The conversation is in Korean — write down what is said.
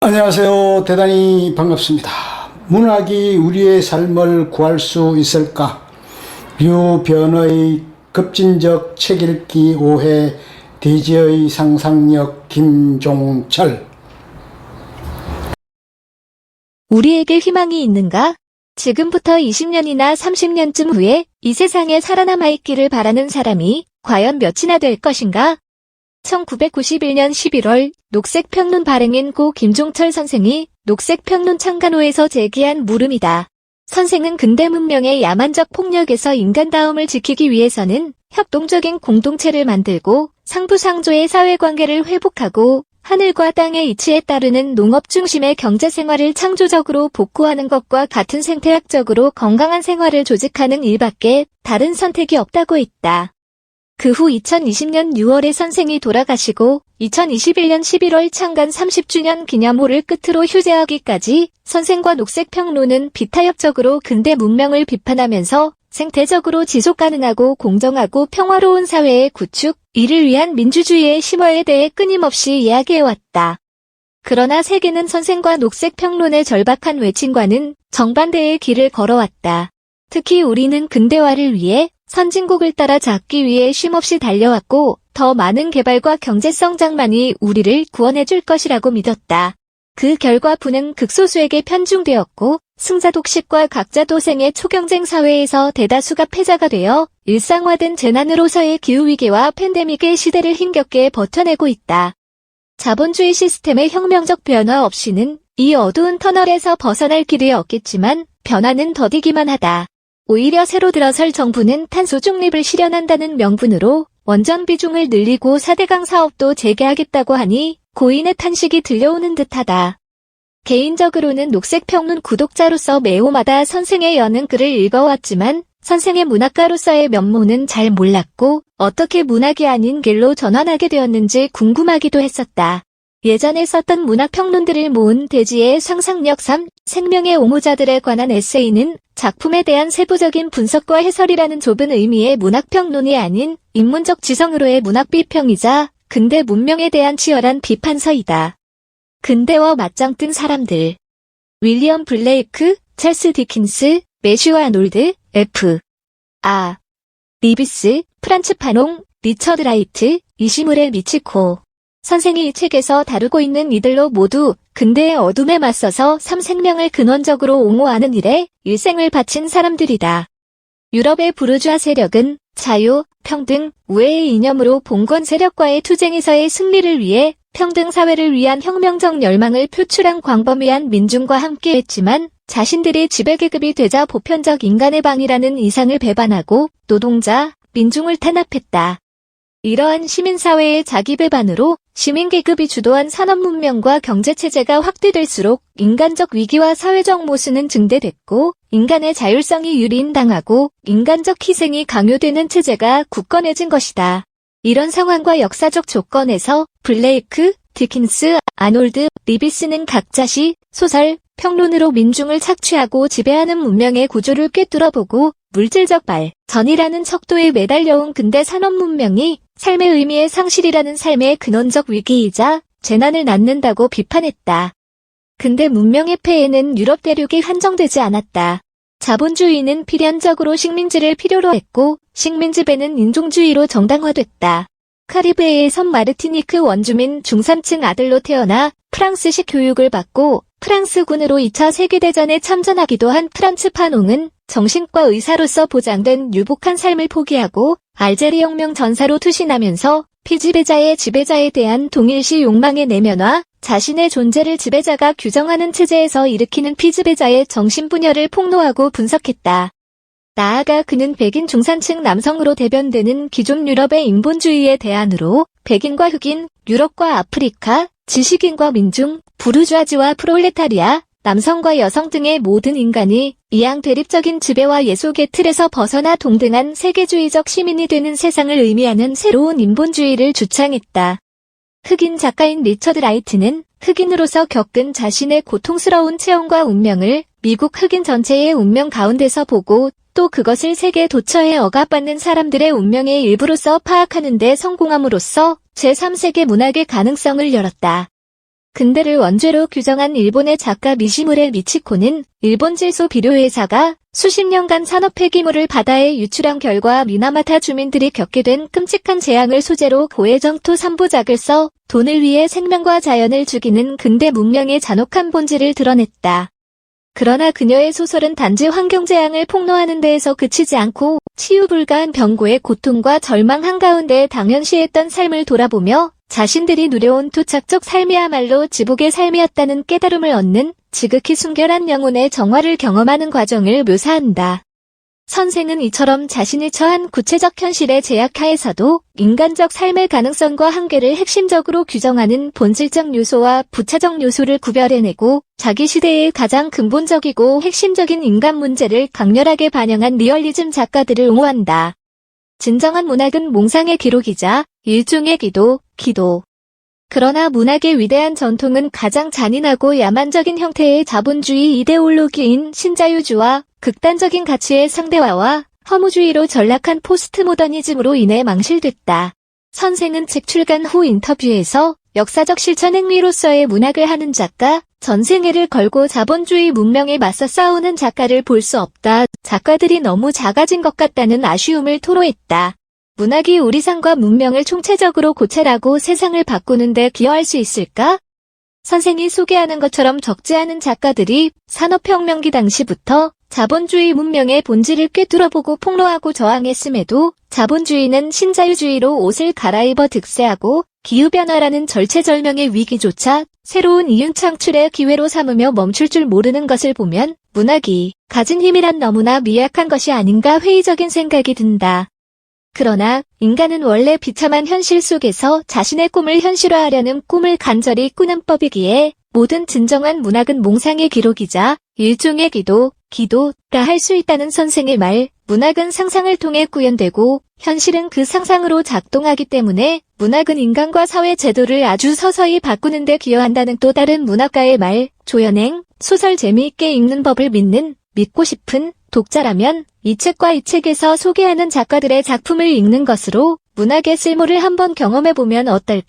안녕하세요. 대단히 반갑습니다. 문학이 우리의 삶을 구할 수 있을까? 류변의 급진적 책읽기 오해, 대지의 상상력, 김종철. 우리에게 희망이 있는가? 지금부터 20년이나 30년쯤 후에 이 세상에 살아남아있기를 바라는 사람이 과연 몇이나 될 것인가? 1991년 11월 녹색평론 발행인 고 김종철 선생이 녹색평론 창간호에서 제기한 물음이다. 선생은 근대 문명의 야만적 폭력에서 인간다움을 지키기 위해서는 협동적인 공동체를 만들고 상부상조의 사회관계를 회복하고 하늘과 땅의 이치에 따르는 농업 중심의 경제생활을 창조적으로 복구하는 것과 같은 생태학적으로 건강한 생활을 조직하는 일밖에 다른 선택이 없다고 했다. 그 후 2020년 6월에 선생이 돌아가시고 2021년 11월 창간 30주년 기념호를 끝으로 휴재하기까지 선생과 녹색평론은 비타협적으로 근대 문명을 비판하면서 생태적으로 지속가능하고 공정하고 평화로운 사회의 구축, 이를 위한 민주주의의 심화에 대해 끊임없이 이야기해왔다. 그러나 세계는 선생과 녹색평론의 절박한 외침과는 정반대의 길을 걸어왔다. 특히 우리는 근대화를 위해 선진국을 따라 잡기 위해 쉼없이 달려왔고 더 많은 개발과 경제성장만이 우리를 구원해줄 것이라고 믿었다. 그 결과 부는 극소수에게 편중되었고 승자독식과 각자도생의 초경쟁 사회에서 대다수가 패자가 되어 일상화된 재난으로서의 기후위기와 팬데믹의 시대를 힘겹게 버텨내고 있다. 자본주의 시스템의 혁명적 변화 없이는 이 어두운 터널에서 벗어날 길이 없겠지만 변화는 더디기만 하다. 오히려 새로 들어설 정부는 탄소 중립을 실현한다는 명분으로 원전 비중을 늘리고 4대강 사업도 재개하겠다고 하니 고인의 탄식이 들려오는 듯하다. 개인적으로는 녹색평론 구독자로서 매호마다 선생의 여는 글을 읽어왔지만 선생의 문학가로서의 면모는 잘 몰랐고 어떻게 문학이 아닌 길로 전환하게 되었는지 궁금하기도 했었다. 예전에 썼던 문학평론들을 모은 대지의 상상력 3, 생명의 옹호자들에 관한 에세이는 작품에 대한 세부적인 분석과 해설이라는 좁은 의미의 문학평론이 아닌 인문적 지성으로의 문학비평이자 근대 문명에 대한 치열한 비판서이다. 근대와 맞짱 뜬 사람들. 윌리엄 블레이크, 찰스 디킨스, 매슈 아놀드, F. 아. 리비스, 프란츠 파농, 리처드 라이트, 이시무레 미치코. 선생이 이 책에서 다루고 있는 이들로 모두 근대의 어둠에 맞서서 생명을 근원적으로 옹호하는 일에 일생을 바친 사람들이다. 유럽의 부르주아 세력은 자유, 평등, 우애의 이념으로 봉건 세력과의 투쟁에서의 승리를 위해 평등 사회를 위한 혁명적 열망을 표출한 광범위한 민중과 함께했지만 자신들이 지배계급이 되자 보편적 인간의 방이라는 이상을 배반하고 노동자, 민중을 탄압했다. 이러한 시민사회의 자기배반으로 시민계급이 주도한 산업문명과 경제체제가 확대될수록 인간적 위기와 사회적 모순은 증대됐고 인간의 자율성이 유린당하고 인간적 희생이 강요되는 체제가 굳건해진 것이다. 이런 상황과 역사적 조건에서 블레이크, 디킨스, 아놀드, 리비스는 각자 시, 소설, 평론으로 민중을 착취하고 지배하는 문명의 구조를 꿰뚫어보고 물질적 발전이라는 척도에 매달려온 근대 산업문명이 삶의 의미의 상실이라는 삶의 근원적 위기이자 재난을 낳는다고 비판했다. 근대 문명의 폐해는 유럽 대륙에 한정되지 않았다. 자본주의는 필연적으로 식민지를 필요로 했고 식민지배는 인종주의로 정당화됐다. 카리브해의 섬 마르티니크 원주민 중산층 아들로 태어나 프랑스식 교육을 받고 프랑스군으로 2차 세계대전에 참전하기도 한 프란츠 파농은 정신과 의사로서 보장된 유복한 삶을 포기하고 알제리 혁명 전사로 투신하면서 피지배자의 지배자에 대한 동일시 욕망의 내면화, 자신의 존재를 지배자가 규정하는 체제에서 일으키는 피지배자의 정신분열을 폭로하고 분석했다. 나아가 그는 백인 중산층 남성으로 대변되는 기존 유럽의 인본주의의 대안으로 백인과 흑인, 유럽과 아프리카, 지식인과 민중, 부르주아지와 프롤레타리아, 남성과 여성 등의 모든 인간이 이양 대립적인 지배와 예속의 틀에서 벗어나 동등한 세계주의적 시민이 되는 세상을 의미하는 새로운 인본주의를 주창했다. 흑인 작가인 리처드 라이트는 흑인으로서 겪은 자신의 고통스러운 체험과 운명을 미국 흑인 전체의 운명 가운데서 보고 또 그것을 세계 도처에 억압받는 사람들의 운명의 일부로서 파악하는 데 성공함으로써 제3세계 문학의 가능성을 열었다. 근대를 원죄로 규정한 일본의 작가 미시무레 미치코는 일본 질소 비료회사가 수십 년간 산업 폐기물을 바다에 유출한 결과 미나마타 주민들이 겪게 된 끔찍한 재앙을 소재로 고해정토 3부작을 써 돈을 위해 생명과 자연을 죽이는 근대 문명의 잔혹한 본질을 드러냈다. 그러나 그녀의 소설은 단지 환경재앙을 폭로하는 데에서 그치지 않고 치유 불가한 병고의 고통과 절망 한가운데 당연시했던 삶을 돌아보며 자신들이 누려온 토착적 삶이야말로 지복의 삶이었다는 깨달음을 얻는 지극히 순결한 영혼의 정화를 경험하는 과정을 묘사한다. 선생은 이처럼 자신이 처한 구체적 현실의 제약하에서도 인간적 삶의 가능성과 한계를 핵심적으로 규정하는 본질적 요소와 부차적 요소를 구별해내고 자기 시대의 가장 근본적이고 핵심적인 인간 문제를 강렬하게 반영한 리얼리즘 작가들을 옹호한다. 진정한 문학은 몽상의 기록이자 일종의 기도. 그러나 문학의 위대한 전통은 가장 잔인하고 야만적인 형태의 자본주의 이데올로기인 신자유주와 극단적인 가치의 상대화와 허무주의로 전락한 포스트모더니즘으로 인해 망실됐다. 선생은 책 출간 후 인터뷰에서 역사적 실천 행위로서의 문학을 하는 작가, 전생애를 걸고 자본주의 문명에 맞서 싸우는 작가를 볼 수 없다. 작가들이 너무 작아진 것 같다는 아쉬움을 토로했다. 문학이 우리 삶과 문명을 총체적으로 고찰하고 세상을 바꾸는 데 기여할 수 있을까? 선생이 소개하는 것처럼 적지 않은 작가들이 산업혁명기 당시부터 자본주의 문명의 본질을 꿰뚫어보고 폭로하고 저항했음에도 자본주의는 신자유주의로 옷을 갈아입어 득세하고 기후변화라는 절체절명의 위기조차 새로운 이윤 창출의 기회로 삼으며 멈출 줄 모르는 것을 보면 문학이 가진 힘이란 너무나 미약한 것이 아닌가 회의적인 생각이 든다. 그러나 인간은 원래 비참한 현실 속에서 자신의 꿈을 현실화하려는 꿈을 간절히 꾸는 법이기에 모든 진정한 문학은 몽상의 기록이자 일종의 기도가 할 수 있다는 선생의 말, 문학은 상상을 통해 구현되고 현실은 그 상상으로 작동하기 때문에 문학은 인간과 사회 제도를 아주 서서히 바꾸는 데 기여한다는 또 다른 문학가의 말, 조연행, 소설 재미있게 읽는 법을 믿고 싶은 독자라면 이 책과 이 책에서 소개하는 작가들의 작품을 읽는 것으로 문학의 쓸모를 한번 경험해보면 어떨까?